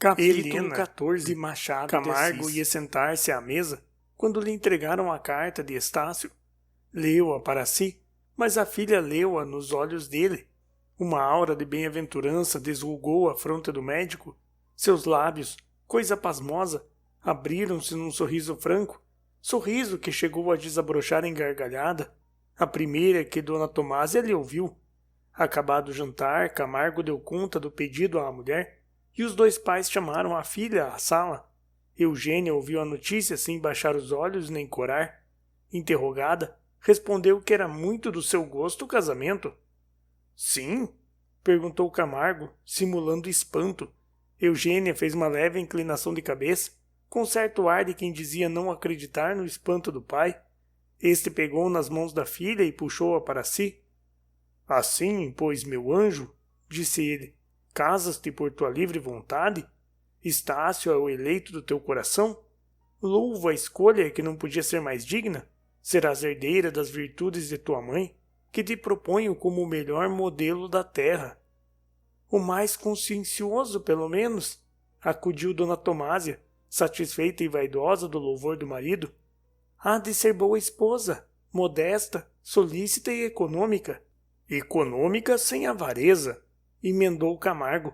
Capítulo Helena 14 de Machado Camargo de Assis ia sentar-se à mesa quando lhe entregaram a carta de Estácio. Leu-a para si, mas a filha leu-a nos olhos dele. Uma aura de bem-aventurança desrugou a fronte do médico. Seus lábios, coisa pasmosa, abriram-se num sorriso franco, sorriso que chegou a desabrochar em gargalhada, a primeira que Dona Tomásia lhe ouviu. Acabado o jantar, Camargo deu conta do pedido à mulher, e os dois pais chamaram a filha à sala. Eugênia ouviu a notícia sem baixar os olhos nem corar. Interrogada, respondeu que era muito do seu gosto o casamento. Sim? Perguntou Camargo, simulando espanto. Eugênia fez uma leve inclinação de cabeça, com certo ar de quem dizia não acreditar no espanto do pai. Este pegou nas mãos da filha e puxou-a para si. Assim, pois, meu anjo, disse ele, casas-te por tua livre vontade? Estácio é o eleito do teu coração? Louvo a escolha que não podia ser mais digna. Serás herdeira das virtudes de tua mãe, que te proponho como o melhor modelo da terra. O mais consciencioso, pelo menos, acudiu Dona Tomásia, satisfeita e vaidosa do louvor do marido. Há de ser boa esposa, modesta, solícita e econômica. Econômica sem avareza, emendou Camargo.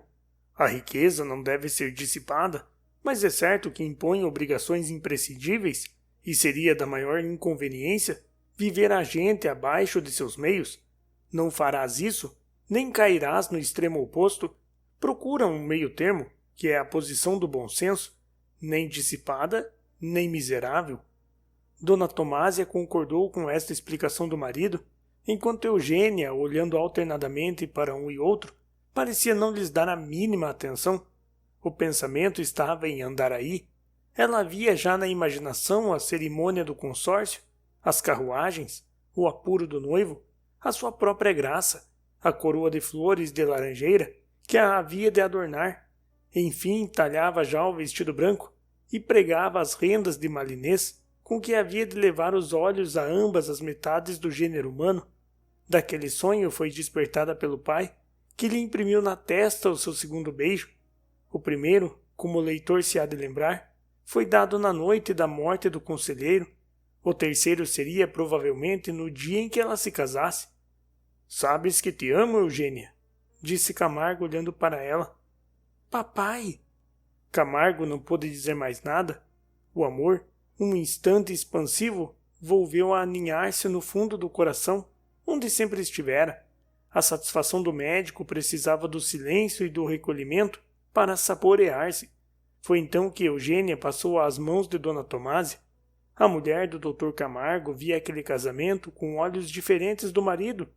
A riqueza não deve ser dissipada, mas é certo que impõe obrigações imprescindíveis e seria da maior inconveniência viver a gente abaixo de seus meios. Não farás isso, nem cairás no extremo oposto. Procura um meio termo, que é a posição do bom senso, nem dissipada, nem miserável. Dona Tomásia concordou com esta explicação do marido, enquanto Eugênia, olhando alternadamente para um e outro, parecia não lhes dar a mínima atenção. O pensamento estava em Andaraí. Ela via já na imaginação a cerimônia do consórcio, as carruagens, o apuro do noivo, a sua própria graça, a coroa de flores de laranjeira que a havia de adornar. Enfim, talhava já o vestido branco e pregava as rendas de malinês com que havia de levar os olhos a ambas as metades do gênero humano. Daquele sonho foi despertada pelo pai, que lhe imprimiu na testa o seu segundo beijo. O primeiro, como o leitor se há de lembrar, foi dado na noite da morte do conselheiro. O terceiro seria, provavelmente, no dia em que ela se casasse. Sabes que te amo, Eugênia, disse Camargo olhando para ela. Papai! Camargo não pôde dizer mais nada. O amor, um instante expansivo, volveu a aninhar-se no fundo do coração, onde sempre estivera. A satisfação do médico precisava do silêncio e do recolhimento para saborear-se. Foi então que Eugênia passou às mãos de Dona Tomásia. A mulher do Dr. Camargo via aquele casamento com olhos diferentes do marido.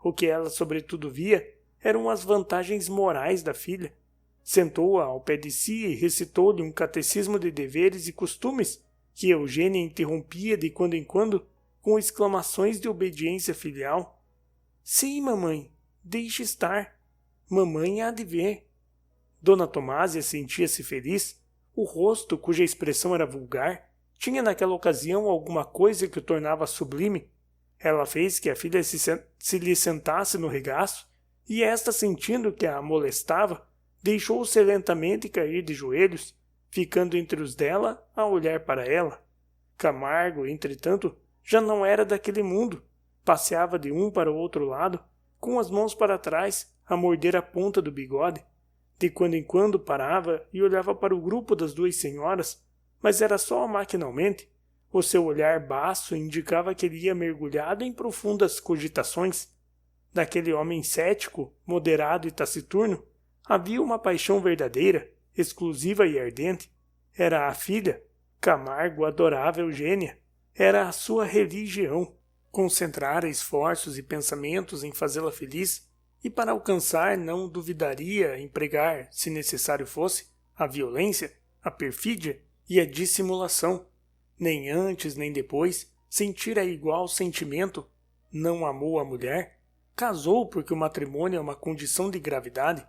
O que ela sobretudo via eram as vantagens morais da filha. Sentou-a ao pé de si e recitou-lhe um catecismo de deveres e costumes, que Eugênia interrompia de quando em quando com exclamações de obediência filial. Sim, mamãe, deixe estar. Mamãe há de ver. Dona Tomásia sentia-se feliz. O rosto, cuja expressão era vulgar, tinha naquela ocasião alguma coisa que o tornava sublime. Ela fez que a filha se lhe sentasse no regaço, e esta, sentindo que a molestava, deixou-se lentamente cair de joelhos, ficando entre os dela a olhar para ela. Camargo, entretanto, já não era daquele mundo. Passeava de um para o outro lado, com as mãos para trás, a morder a ponta do bigode. De quando em quando parava e olhava para o grupo das duas senhoras, mas era só maquinalmente. O seu olhar baço indicava que ele ia mergulhado em profundas cogitações. Naquele homem cético, moderado e taciturno, havia uma paixão verdadeira, exclusiva e ardente. Era a filha. Camargo adorava Eugênia. Era a sua religião. Concentrara esforços e pensamentos em fazê-la feliz, e para alcançar não duvidaria empregar, se necessário fosse, a violência, a perfídia e a dissimulação. Nem antes nem depois sentira igual sentimento. Não amou a mulher. Casou porque o matrimônio é uma condição de gravidade.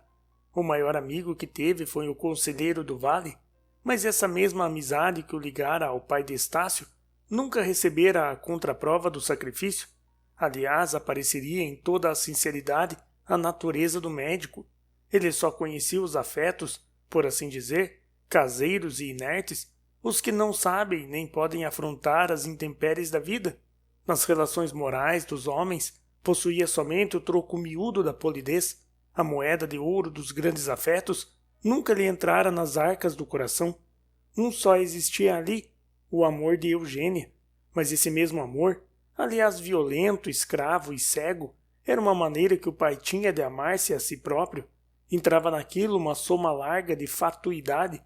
O maior amigo que teve foi o conselheiro do vale, mas essa mesma amizade que o ligara ao pai de Estácio nunca recebera a contraprova do sacrifício. Aliás, apareceria em toda a sinceridade a natureza do médico. Ele só conhecia os afetos por assim dizer, caseiros e inertes, os que não sabem nem podem afrontar as intempéries da vida. Nas relações morais dos homens, possuía somente o troco miúdo da polidez, a moeda de ouro dos grandes afetos, nunca lhe entrara nas arcas do coração. Só existia ali, o amor de Eugênia, mas esse mesmo amor, aliás violento, escravo e cego, era uma maneira que o pai tinha de amar-se a si próprio. Entrava naquilo uma soma larga de fatuidade.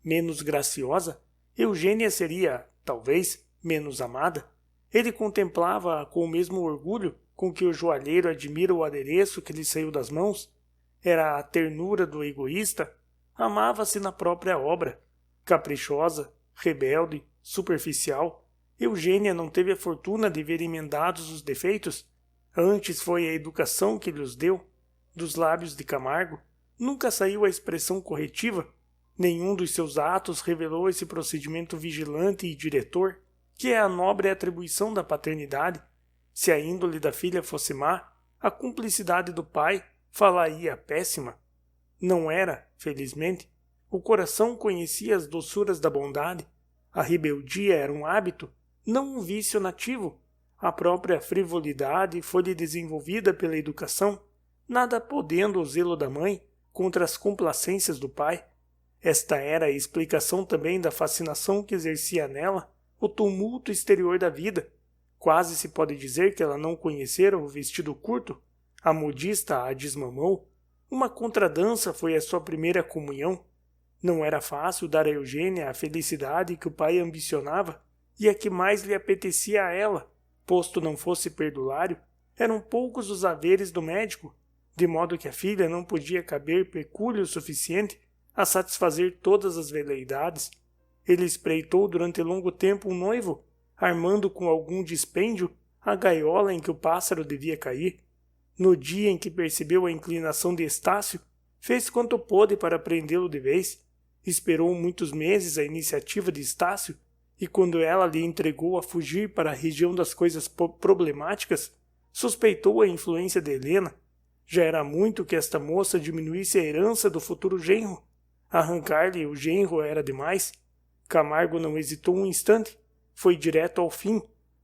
Menos graciosa, Eugênia seria, talvez, menos amada. Ele contemplava-a com o mesmo orgulho com que o joalheiro admira o adereço que lhe saiu das mãos. Era a ternura do egoísta. Amava-se na própria obra. Caprichosa, rebelde, superficial, Eugênia não teve a fortuna de ver emendados os defeitos. Antes foi a educação que lhes deu. Dos lábios de Camargo nunca saiu a expressão corretiva. Nenhum dos seus atos revelou esse procedimento vigilante e diretor, que é a nobre atribuição da paternidade. Se a índole da filha fosse má, a cumplicidade do pai falaria péssima. Não era, felizmente. O coração conhecia as doçuras da bondade. A rebeldia era um hábito, não um vício nativo. A própria frivolidade foi-lhe desenvolvida pela educação, nada podendo o zelo da mãe contra as complacências do pai. Esta era a explicação também da fascinação que exercia nela o tumulto exterior da vida. Quase se pode dizer que ela não conhecera o vestido curto. A modista a desmamou. Uma contradança foi a sua primeira comunhão. Não era fácil dar a Eugênia a felicidade que o pai ambicionava e a que mais lhe apetecia a ela, posto não fosse perdulário. Eram poucos os haveres do médico, de modo que a filha não podia caber pecúlio suficiente a satisfazer todas as veleidades. Ele espreitou durante longo tempo um noivo, armando com algum dispêndio a gaiola em que o pássaro devia cair. No dia em que percebeu a inclinação de Estácio, fez quanto pôde para prendê-lo de vez. Esperou muitos meses a iniciativa de Estácio, e quando ela lhe entregou a fugir para a região das coisas problemáticas, suspeitou a influência de Helena. Já era muito que esta moça diminuísse a herança do futuro genro. Arrancar-lhe o genro era demais. Camargo não hesitou um instante. Foi direto ao fim.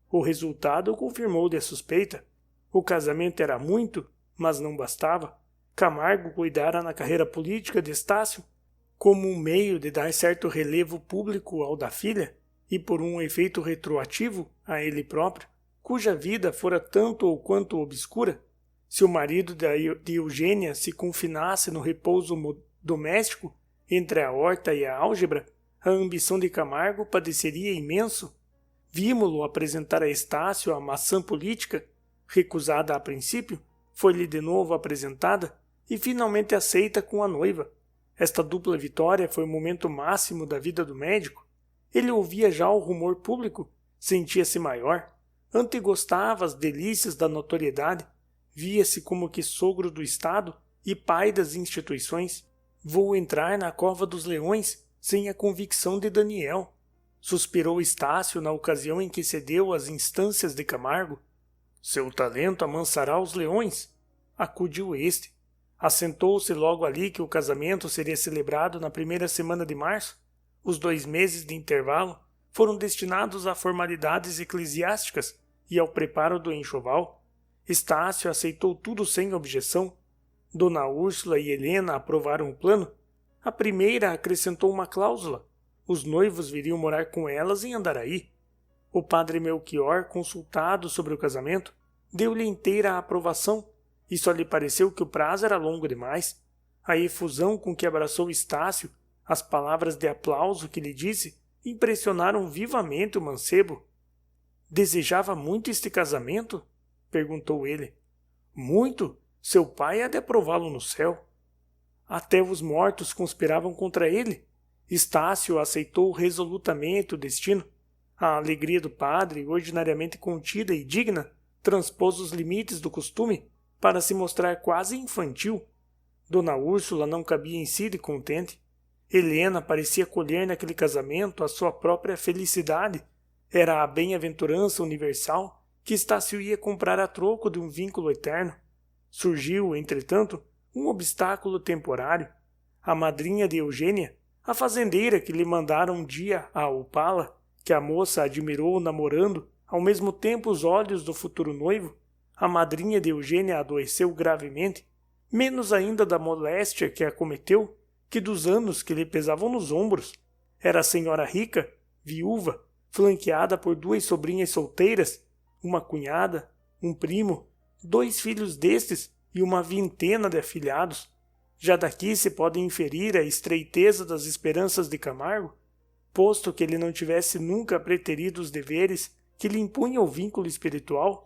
O resultado confirmou-lhe a suspeita. O casamento era muito, mas não bastava. Camargo cuidara na carreira política de Estácio como um meio de dar certo relevo público ao da filha e por um efeito retroativo a ele próprio, cuja vida fora tanto ou quanto obscura. Se o marido de Eugênia se confinasse no repouso doméstico entre a horta e a álgebra, a ambição de Camargo padeceria imenso. Vimo-lo apresentar a Estácio a maçã política, recusada a princípio, foi-lhe de novo apresentada e finalmente aceita com a noiva. Esta dupla vitória foi o momento máximo da vida do médico. Ele ouvia já o rumor público, sentia-se maior, antegostava as delícias da notoriedade, via-se como que sogro do Estado e pai das instituições. Vou entrar na cova dos leões sem a convicção de Daniel. Suspirou Estácio na ocasião em que cedeu às instâncias de Camargo. Seu talento amansará os leões, acudiu este. Assentou-se logo ali que o casamento seria celebrado na primeira semana de março. Os 2 meses de intervalo foram destinados a formalidades eclesiásticas e ao preparo do enxoval. Estácio aceitou tudo sem objeção. Dona Úrsula e Helena aprovaram o plano. A primeira acrescentou uma cláusula. Os noivos viriam morar com elas em Andaraí. O padre Melchior, consultado sobre o casamento, deu-lhe inteira a aprovação, e só lhe pareceu que o prazo era longo demais. A efusão com que abraçou Estácio, as palavras de aplauso que lhe disse, impressionaram vivamente o mancebo. Desejava muito este casamento? Perguntou ele. Muito? Seu pai há de aprová-lo no céu. Até os mortos conspiravam contra ele. Estácio aceitou resolutamente o destino. A alegria do padre, ordinariamente contida e digna, transpôs os limites do costume para se mostrar quase infantil. Dona Úrsula não cabia em si de contente. Helena parecia colher naquele casamento a sua própria felicidade. Era a bem-aventurança universal que Estácio ia comprar a troco de um vínculo eterno. Surgiu, entretanto, um obstáculo temporário. a madrinha de Eugênia, a fazendeira que lhe mandara um dia a Opala, que a moça admirou namorando ao mesmo tempo os olhos do futuro noivo, a madrinha de Eugênia adoeceu gravemente, menos ainda da moléstia que a cometeu, que dos anos que lhe pesavam nos ombros. Era a senhora rica, viúva, flanqueada por 2 sobrinhas solteiras, uma cunhada, um primo, 2 filhos destes e uma vintena de afilhados. Já daqui se pode inferir a estreiteza das esperanças de Camargo, posto que ele não tivesse nunca preterido os deveres que lhe impunha o vínculo espiritual,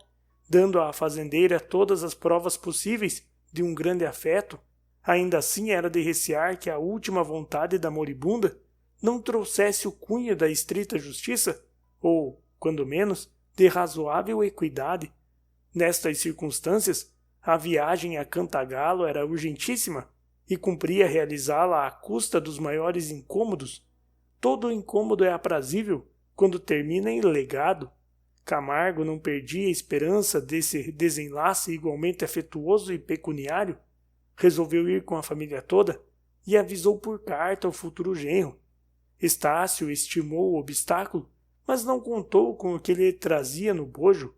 dando à fazendeira todas as provas possíveis de um grande afeto, ainda assim era de recear que a última vontade da moribunda não trouxesse o cunho da estrita justiça, ou, quando menos, de razoável equidade. Nestas circunstâncias, a viagem a Cantagalo era urgentíssima e cumpria realizá-la à custa dos maiores incômodos. Todo incômodo é aprazível quando termina em legado. Camargo não perdia a esperança desse desenlace igualmente afetuoso e pecuniário. Resolveu ir com a família toda e avisou por carta ao futuro genro. Estácio estimou o obstáculo, mas não contou com o que lhe trazia no bojo.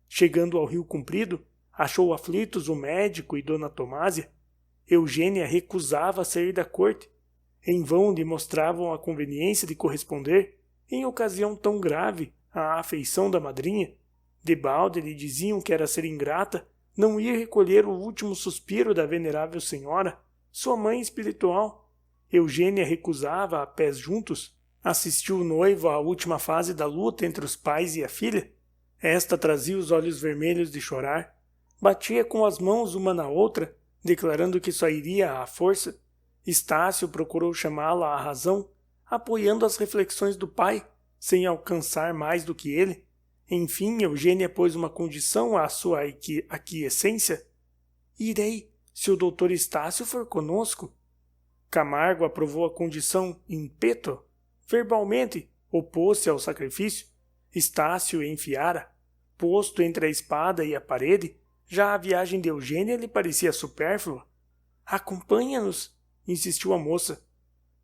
Chegando ao Rio Comprido, achou aflitos o médico e Dona Tomásia. Eugênia recusava sair da corte. Em vão lhe mostravam a conveniência de corresponder, em ocasião tão grave, à afeição da madrinha. Debalde lhe diziam que era ser ingrata não ir recolher o último suspiro da venerável senhora, sua mãe espiritual. Eugênia recusava a pés juntos. Assistiu o noivo à última fase da luta entre os pais e a filha. Esta trazia os olhos vermelhos de chorar, batia com as mãos uma na outra, declarando que só iria à força. Estácio procurou chamá-la à razão, apoiando as reflexões do pai, sem alcançar mais do que ele. Enfim, Eugênia pôs uma condição à sua aquiescência. Irei, se o doutor Estácio for conosco. Camargo aprovou a condição in petto. Verbalmente, opôs-se ao sacrifício. Estácio enfiara. Posto entre a espada e a parede, já a viagem de Eugênia lhe parecia supérflua. Acompanha-nos, insistiu a moça.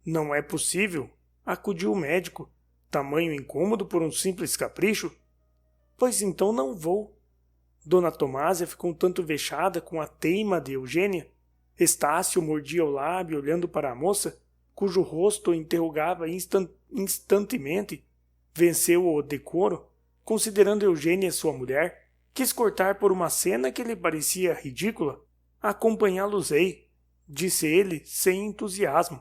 Não é possível, acudiu o médico. Tamanho incômodo por um simples capricho? Pois então não vou. Dona Tomásia ficou um tanto vexada com a teima de Eugênia. Estácio mordia o lábio olhando para a moça, cujo rosto o interrogava instantemente. Venceu o decoro, considerando Eugênia sua mulher. Quis cortar por uma cena que lhe parecia ridícula. Acompanhá-los-ei, disse ele sem entusiasmo.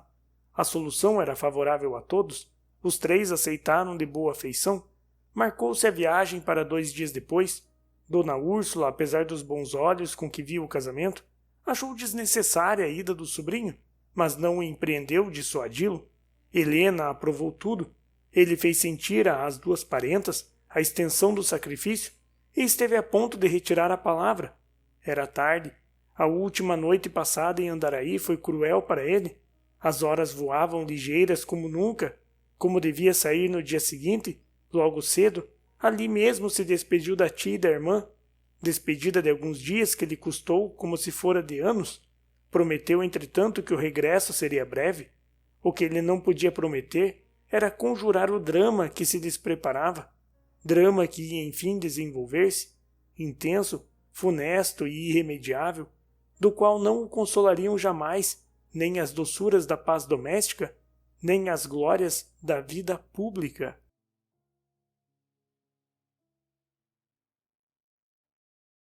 A solução era favorável a todos. Os 3 aceitaram de boa feição. Marcou-se a viagem para 2 dias depois. Dona Úrsula, apesar dos bons olhos com que via o casamento, achou desnecessária a ida do sobrinho, mas não empreendeu dissuadi-lo. Helena aprovou tudo. Ele fez sentir às 2 parentas a extensão do sacrifício e esteve a ponto de retirar a palavra. Era tarde. A última noite passada em Andaraí foi cruel para ele. As horas voavam ligeiras como nunca. Como devia sair no dia seguinte, logo cedo, ali mesmo se despediu da tia e da irmã. Despedida de alguns dias que lhe custou como se fora de anos. Prometeu, entretanto, que o regresso seria breve. O que ele não podia prometer era conjurar o drama que se lhes preparava. Drama que ia, enfim, desenvolver-se, intenso, funesto e irremediável, do qual não o consolariam jamais nem as doçuras da paz doméstica, nem as glórias da vida pública.